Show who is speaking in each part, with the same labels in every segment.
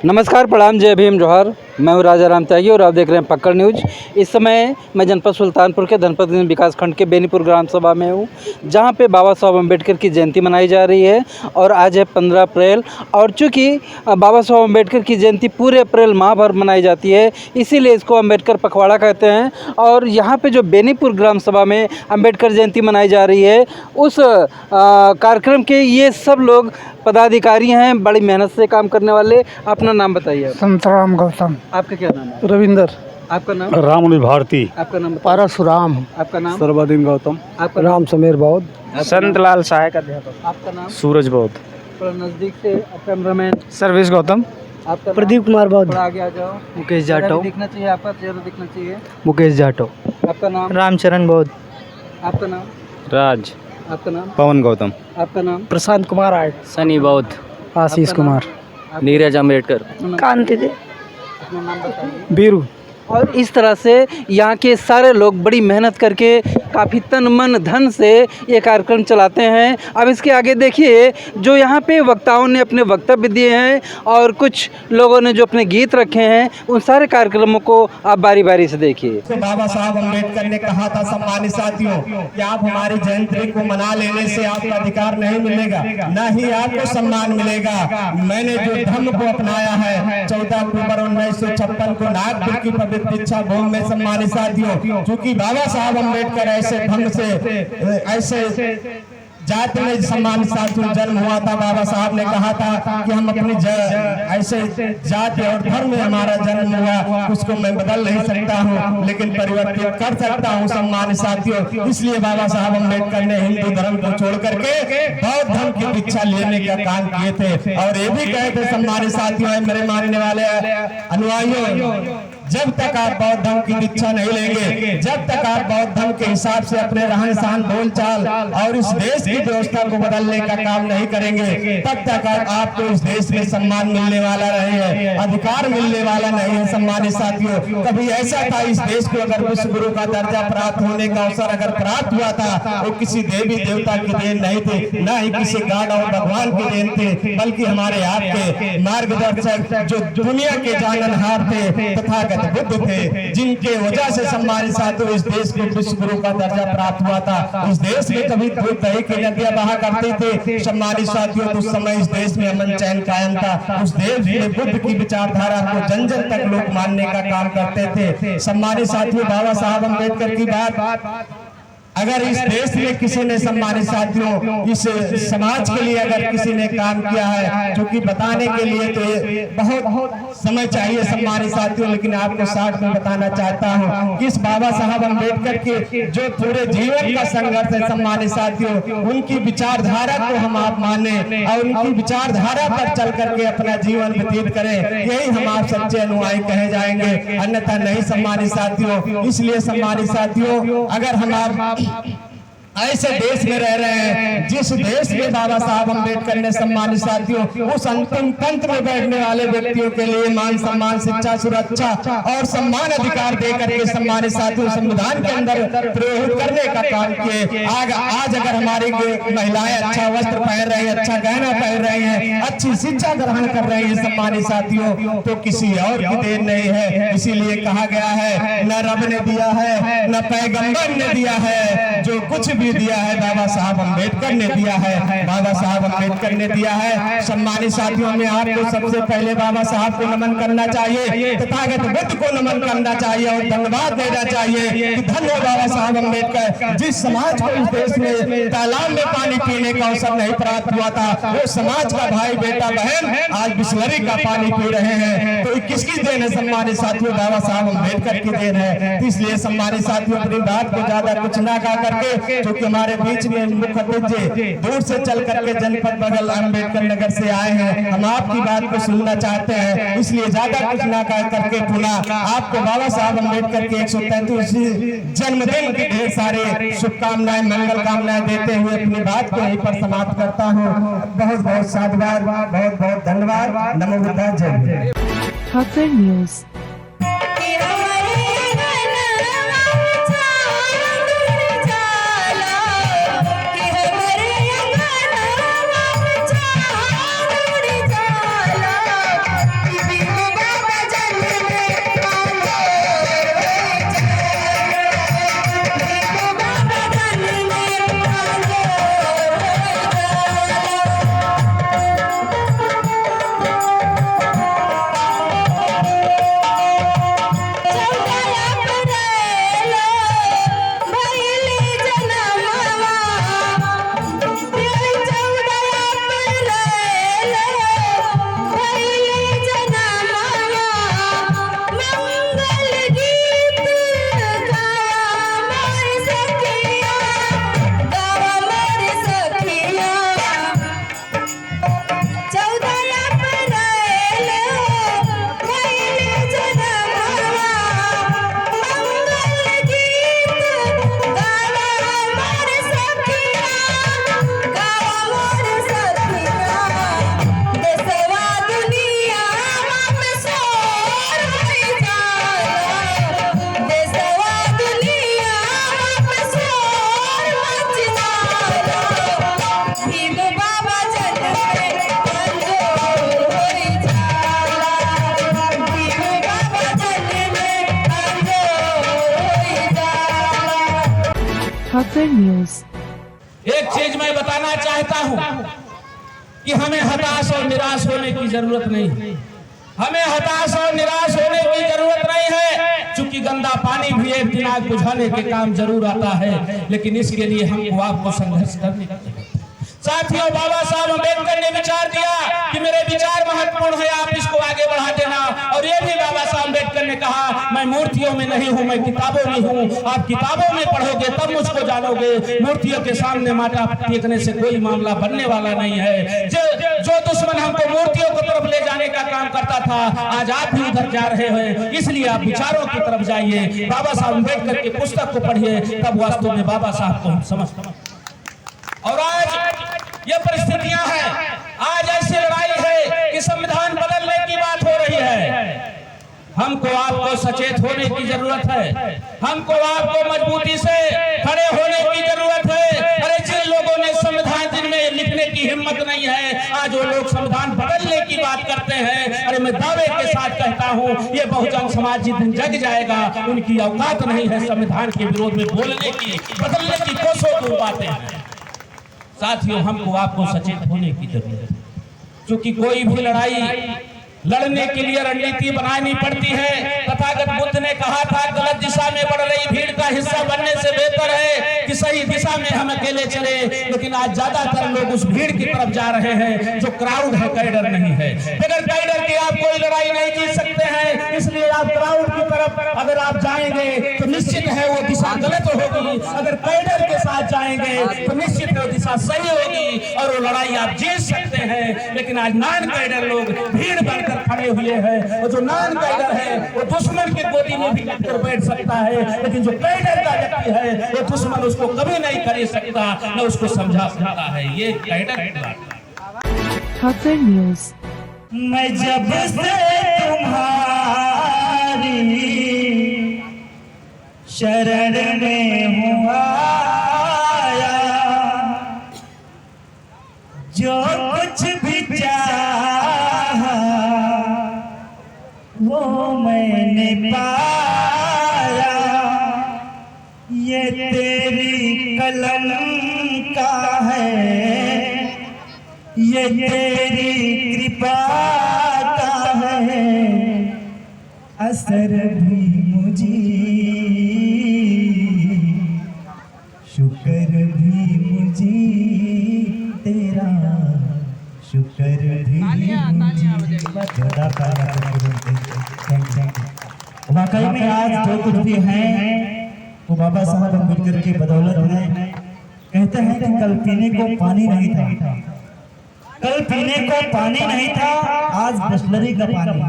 Speaker 1: नमस्कार, प्रणाम, जय भीम, जोहार। मैं हूँ राजा राम त्यागी और आप देख रहे हैं पक्कड़ न्यूज। इस समय मैं जनपद सुल्तानपुर के धनपत विकास खंड के बेनीपुर ग्राम सभा में हूँ, जहाँ पे बाबा साहब अम्बेडकर की जयंती मनाई जा रही है और आज है 15 अप्रैल। और चूँकि बाबा साहब अम्बेडकर की जयंती पूरे अप्रैल माह भर मनाई जाती है, इसीलिए इसको अम्बेडकर पखवाड़ा कहते हैं। और यहाँ पे जो बेनीपुर ग्राम सभा में अम्बेडकर जयंती मनाई जा रही है, उस कार्यक्रम के ये सब लोग पदाधिकारी हैं, बड़ी मेहनत से काम करने वाले। अपना नाम बताइए।
Speaker 2: संतराम गौतम।
Speaker 1: आपका क्या नाम है?
Speaker 2: रविंदर।
Speaker 1: आपका नाम?
Speaker 3: रामली भारती।
Speaker 1: आपका नाम?
Speaker 2: परशुराम।
Speaker 1: आपका नाम?
Speaker 3: सर्वदीन गौतम।
Speaker 1: आपका
Speaker 2: राम समीर बौद्ध।
Speaker 3: संतलाल सहायक अध्यापक।
Speaker 1: आपका नाम?
Speaker 3: सूरज बौद्ध।
Speaker 1: थोड़ा नज़दीक से कैमरामैन।
Speaker 3: सर्विस गौतम।
Speaker 1: आपका नाम?
Speaker 2: प्रदीप कुमार बौद्ध।
Speaker 1: थोड़ा आगे आ जाओ।
Speaker 2: मुकेश
Speaker 1: चेहरा
Speaker 2: जाटव।
Speaker 1: भी दिखना चाहिए, आपका चेहरा दिखना चाहिए।
Speaker 2: मुकेश जाटव।
Speaker 1: आपका नाम?
Speaker 2: रामचरण बौद्ध।
Speaker 1: आपका नाम?
Speaker 3: राज।
Speaker 1: आपका नाम?
Speaker 3: पवन गौतम।
Speaker 1: आपका नाम?
Speaker 2: प्रशांत कुमार आर्ट।
Speaker 4: सनी बौद्ध।
Speaker 2: आशीष
Speaker 1: आपका नाम?
Speaker 2: कुमार।
Speaker 4: नीरज अम्बेडकर।
Speaker 2: कांति दे।
Speaker 1: अपना नाम बताइए।
Speaker 2: बीरू।
Speaker 1: और इस तरह से यहाँ के सारे लोग बड़ी मेहनत करके काफ़ी तन मन धन से ये कार्यक्रम चलाते हैं। अब इसके आगे देखिए, जो यहाँ पे वक्ताओं ने अपने वक्तव्य दिए हैं और कुछ लोगों ने जो अपने गीत रखे हैं, उन सारे कार्यक्रमों को आप बारी बारी से देखिए।
Speaker 5: तो बाबा साहब अम्बेडकर ने कहा था, सम्मानित साथियों, कि आप हमारी जयंती को मना लेने से आपका अधिकार नहीं मिलेगा, न ही आपको सम्मान मिलेगा। मैंने जो धर्म को अपनाया है 14 अक्टूबर 1956 को नागपुर की पवित्र दीक्षा भूमि में, सम्मानित साथियों, क्योंकि बाबा साहब अम्बेडकर ऐसे धर्म से, ऐसे जाति में सम्मानित साथियों जन्म हुआ था। बाबा साहब ने कहा था कि हम अपनी ऐसे जाति और धर्म में हमारा जन्म हुआ, उसको मैं बदल नहीं सकता हूँ, लेकिन परिवर्तित कर सकता हूँ, सम्मानित साथियों। इसलिए बाबा साहब अम्बेडकर ने हिंदू धर्म को छोड़ करके बौद्ध धर्म की दीक्षा लेने का काम किए थे। और ये भी कहे थे, सम्मानित साथियों, मेरे मानने वाले अनुयायियों, जब तक आप बौद्ध धर्म की दीक्षा नहीं लेंगे, जब तक आप बौद्ध धर्म के हिसाब से अपने रहन सहन, बोलचाल और इस देश की व्यवस्था को बदलने का काम नहीं करेंगे, तब तक आपको इस देश में सम्मान मिलने वाला नहीं है, अधिकार मिलने वाला नहीं है। सम्मानित साथियों, कभी ऐसा था इस देश को अगर विश्व गुरु का दर्जा प्राप्त होने का अवसर अगर प्राप्त हुआ था, वो किसी देवी देवता की देन नहीं थी, न ही किसी गॉड और भगवान की देन थे, बल्कि हमारे आपके मार्गदर्शक जो दुनिया के जाननहार थे, तथा बुद्ध थे, जिनके वजह से सम्मानित साथियों इस देश को विश्व गुरु का दर्जा प्राप्त हुआ था। उस देश में कभी दूध दही की नदियां बहा करती थे। सम्मानित साथियों, उस समय इस देश में अमन चैन कायम था। उस देश में बुद्ध की विचारधारा को जन जन तक लोग मानने का काम करते थे। सम्मानित साथियों, बाबा साहब अम्बेडकर की बात अगर इस देश में किसी ने, सम्मानित साथियों, इस समाज के लिए अगर किसी ने काम किया है, क्योंकि बताने के लिए तो बहुत समय चाहिए सम्मानित साथियों, लेकिन आपको शॉर्ट में बताना चाहता हूं कि इस बाबा साहब अम्बेडकर के जो पूरे जीवन का संघर्ष है, सम्मानित साथियों, उनकी विचारधारा को हम आप माने और उनकी विचारधारा पर चल करके अपना जीवन व्यतीत करें, यही हम आप सच्चे अनुयायी कहे जाएंगे, अन्यथा नहीं। सम्मानित साथियों, इसलिए सम्मानित साथियों, अगर हम आप ऐसे देश में रह रहे हैं जिस देश में बाबा साहब अम्बेडकर ने, सम्मानित साथियों, उस अंतिम पंक्ति में बैठने वाले व्यक्तियों के लिए मान सम्मान, शिक्षा, सुरक्षा और सम्मान अधिकार देकर के, सम्मानित साथियों, संविधान के अंदर प्रयोग करने का काम किए। आज अगर हमारी महिलाएं अच्छा वस्त्र पहन रही है, अच्छा गहना पहन रही है, अच्छी शिक्षा ग्रहण कर रही है, सम्मानित साथियों, तो किसी और की देन नहीं है। इसीलिए कहा गया है, न रब ने दिया है, न पैगंबर ने दिया है, जो कुछ भी दिया है बाबा साहब अम्बेडकर ने दिया है, बाबा साहब अम्बेडकर ने दिया है। सम्मानित साथियों, में आपको सबसे पहले बाबा साहब को नमन करना चाहिए, तथागत बुद्ध को नमन करना चाहिए और धन्यवाद देना चाहिए कि धन्य बाबा साहब अम्बेडकर, जिस समाज को इस देश में तालाब में पानी पीने का अवसर नहीं प्राप्त हुआ था, वो समाज का भाई बेटा बहन आज बिस्लरी का पानी पी रहे हैं, तो किसकी देन है? सम्मानित साथियों, बाबा साहब अम्बेडकर की देन है। इसलिए सम्मानित साथियों, अपनी बात को ज्यादा कुछ ना कहा करके, क्योंकि हमारे बीच में मुख्य अतिथि दूर से चल करके जनपद बगल अम्बेडकर नगर से आए हैं, हम आपकी बात को सुनना चाहते हैं, इसलिए ज्यादा कुछ ना कह करके पुनः आपको बाबा साहब अम्बेडकर के 133वीं जन्मदिन की ढेर सारे शुभकामनाएं, मंगल कामनाएं देते हुए अपनी बात को यहीं पर समाप्त करता हूँ। बहुत बहुत साधुवाद, बहुत बहुत धन्यवाद। नमो बुद्धाय, जय।
Speaker 6: पक्कड़ न्यूज। Thakar News.
Speaker 4: एक चीज मैं बताना चाहता हूं कि हमें हताश और निराश होने की जरूरत नहीं। हमें हताश और निराश होने की जरूरत नहीं है, क्योंकि गंदा पानी भी एक दिन आग बुझाने के काम जरूर आता है, लेकिन इसके लिए हमको आपको संघर्ष करने की जरूरत है। साथियों, बाबा साहब अम्बेडकर ने विचार दिया कि मेरे विचार महत्वपूर्ण है, आप इसको आगे बढ़ा देना। और ये भी बाबा साहब अम्बेडकर ने कहा, मैं मूर्तियों में नहीं हूँ, मैं किताबों में हूँ। आप किताबों में पढ़ोगे तब मुझको जानोगे। मूर्तियों के सामने माथा टेकने से कोई मामला बनने वाला नहीं है। जो दुश्मन हमको मूर्तियों की तरफ ले जाने का काम करता था, आज आप भी उधर जा रहे हैं। इसलिए आप विचारों की तरफ जाइए, बाबा साहब अम्बेडकर की पुस्तक को पढ़िए, तब वास्तव में बाबा साहब को हम समझते हैं। और आज ये परिस्थितियां हैं, आज ऐसी लड़ाई है कि संविधान बदलने की बात हो रही है। हमको आपको सचेत होने की जरूरत है, हमको आपको मजबूती से खड़े होने की जरूरत है। अरे जिन लोगों ने संविधान जिनमें लिखने की हिम्मत नहीं है, आज वो लोग संविधान बदलने की बात करते हैं। अरे मैं दावे के साथ कहता हूँ, ये बहुजन समाज जिस दिन जग जाएगा, उनकी औकात नहीं है संविधान के विरोध में बोलने की, बदलने की कोसों दूर बातें हैं। साथियों, हमको आपको सचेत होने की जरूरत है, क्योंकि कोई भी लड़ाई लड़ने के लिए रणनीति बनानी पड़ती है। तथागत बुद्ध ने कहा था, गलत दिशा में बढ़ रही भीड़ का हिस्सा बनने से बेहतर है कि सही दिशा में हम अकेले चले। लेकिन आज ज्यादातर लोग उस भीड़ की तरफ जा रहे हैं जो क्राउड है, कैडर नहीं है। बगैर कैडर के आप कोई लड़ाई नहीं जीत सकते हैं। इसलिए आप क्राउड की तरफ अगर आप जाएंगे तो निश्चित है वो दिशा गलत होगी। अगर कैडर के साथ जाएंगे तो निश्चित है वो दिशा सही होगी और वो लड़ाई आप जीत सकते हैं। लेकिन आज नॉन कैडर लोग भीड़ बनकर खड़े हुए हैं, और जो नॉन कैडर है वो दुश्मन की गोदी में भी कर बैठ सकता है, लेकिन जो कैडर का व्यक्ति है वो दुश्मन उसको कभी नहीं कर सकता, न उसको समझा सकता है। ये कैडर की बात है।
Speaker 6: Thakar News.
Speaker 2: मैं जब से तुम्हारी शरण में हूँ आया, जो कुछ भी चाहा वो मैंने पाया। ये तेरी कलम का है, ये तेरी कृपा का है, असर भी मुझे, शुक्र भी मुझे तेरा, शुक्र भी मुझे। वाकई में आज जो कुछ भी है वो बाबा साहब अम्बेडकर की बदौलत है। कहते हैं कि कल पीने को पानी नहीं था, कल पीने को पानी नहीं था, आज बिस्लरी का पानी।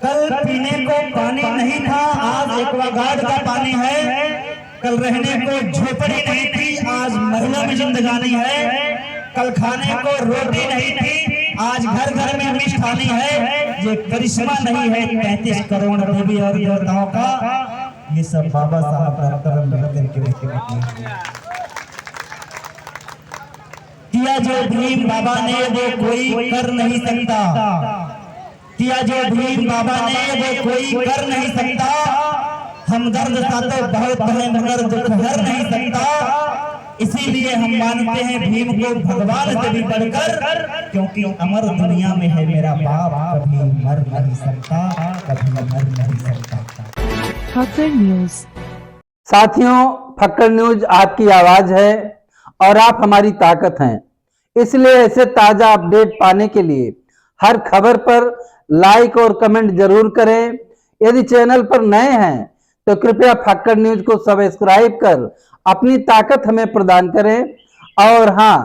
Speaker 2: कल पीने को पानी नहीं था, आज एक्वागार्ड का पानी है। कल रहने को झोपड़ी नहीं थी, आज महिला में जिंदगानी है। कल खाने को रोटी नहीं थी, आज घर घर में मिष्ठानी है। ये करिश्मा नहीं है 33 करोड़ देवी और देवताओं का, ये सब बाबा साहब डॉक्टर अम्बेडकर के बेटे किया। जो भीम बाबा ने वो कोई कर नहीं सकता, किया जो भीम बाबा ने वो कोई कर नहीं सकता। हमदर्द सा तो बहुत है मगर दुख हर नहीं सकता। इसीलिए हम मानते हैं भीम को भगवान से भी बढ़कर, क्योंकि अमर दुनिया में है मेरा बाप, कभी मर नहीं सकता, कभी मर नहीं सकता।
Speaker 6: Thakar News.
Speaker 1: साथियों, फक्कर न्यूज आपकी आवाज है और आप हमारी ताकत हैं। इसलिए ऐसे ताजा अपडेट पाने के लिए हर खबर पर लाइक और कमेंट जरूर करें। यदि चैनल पर नए हैं तो कृपया फक्कर न्यूज को सब्सक्राइब कर अपनी ताकत हमें प्रदान करें। और हाँ,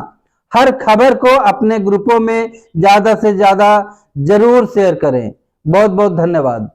Speaker 1: हर खबर को अपने ग्रुपों में ज्यादा से ज्यादा जरूर शेयर करें। बहुत बहुत धन्यवाद।